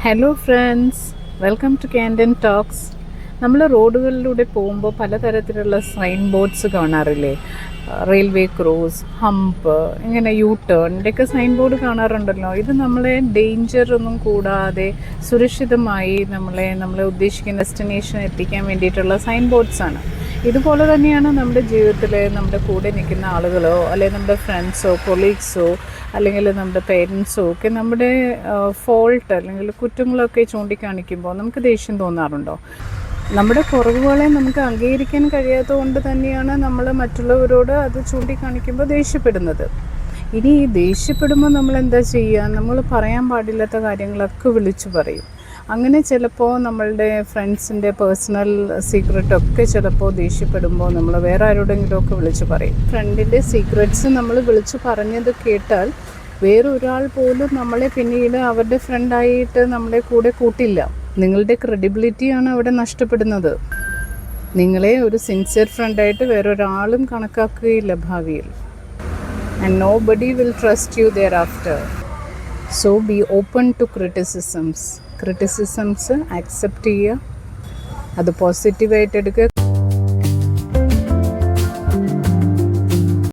Hello friends, welcome to ക്യാൻഡൻ talks. നമ്മൾ റോഡുകളിലൂടെ പോകുമ്പോൾ പലതരത്തിലുള്ള സൈൻ ബോർഡ്സ് കാണാറില്ലേ? റെയിൽവേ ക്രോസ്, ഹമ്പ്, ഇങ്ങനെ യൂ ടേണിൻ്റെയൊക്കെ സൈൻ ബോർഡ് കാണാറുണ്ടല്ലോ. ഇത് നമ്മളെ ഡേഞ്ചർ ഒന്നും കൂടാതെ സുരക്ഷിതമായി നമ്മളെ ഉദ്ദേശിക്കുന്ന ഡെസ്റ്റിനേഷൻ എത്തിക്കാൻ വേണ്ടിയിട്ടുള്ള സൈൻ ബോർഡ്സാണ്. ഇതുപോലെ തന്നെയാണ് നമ്മുടെ ജീവിതത്തിൽ നമ്മുടെ കൂടെ നിൽക്കുന്ന ആളുകളോ അല്ലെങ്കിൽ നമ്മുടെ ഫ്രണ്ട്സോ കൊളീഗ്സോ അല്ലെങ്കിൽ നമ്മുടെ പേരൻസോ ഒക്കെ നമ്മുടെ ഫോൾട്ട് അല്ലെങ്കിൽ കുറ്റങ്ങളൊക്കെ ചൂണ്ടിക്കാണിക്കുമ്പോൾ നമുക്ക് ദേഷ്യം തോന്നാറുണ്ടോ? നമ്മുടെ കുറവുകളെ നമുക്ക് അംഗീകരിക്കാൻ കഴിയാത്തത് കൊണ്ട് തന്നെയാണ് നമ്മൾ മറ്റുള്ളവരോട് അത് ചൂണ്ടിക്കാണിക്കുമ്പോൾ ദേഷ്യപ്പെടുന്നത്. ഇനി ഈ ദേഷ്യപ്പെടുമ്പോൾ നമ്മൾ എന്താ ചെയ്യുക? നമ്മൾ പറയാൻ പാടില്ലാത്ത കാര്യങ്ങളൊക്കെ വിളിച്ചു പറയും. അങ്ങനെ ചിലപ്പോൾ നമ്മളുടെ ഫ്രണ്ട്സിൻ്റെ പേഴ്സണൽ സീക്രട്ടൊക്കെ ചിലപ്പോൾ ദേഷ്യപ്പെടുമ്പോൾ നമ്മൾ വേറെ ആരോടെങ്കിലുമൊക്കെ വിളിച്ചു പറയും. ഫ്രണ്ടിൻ്റെ സീക്രട്സ് നമ്മൾ വിളിച്ചു പറഞ്ഞത് കേട്ടാൽ വേറൊരാൾ പോലും നമ്മളെ പിന്നീട് അവരുടെ ഫ്രണ്ടായിട്ട് നമ്മളെ കൂടെ കൂട്ടില്ല. നിങ്ങളുടെ ക്രെഡിബിലിറ്റിയാണ് അവിടെ നഷ്ടപ്പെടുന്നത്. നിങ്ങളെ ഒരു സിൻസിയർ ഫ്രണ്ടായിട്ട് വേറൊരാളും കണക്കാക്കുകയില്ല ഭാവിയിൽ. And nobody will trust you thereafter. So be open to criticisms. Criticisms accept ചെയ്യുക, അത് പോസിറ്റീവായിട്ട് എടുക്കുക.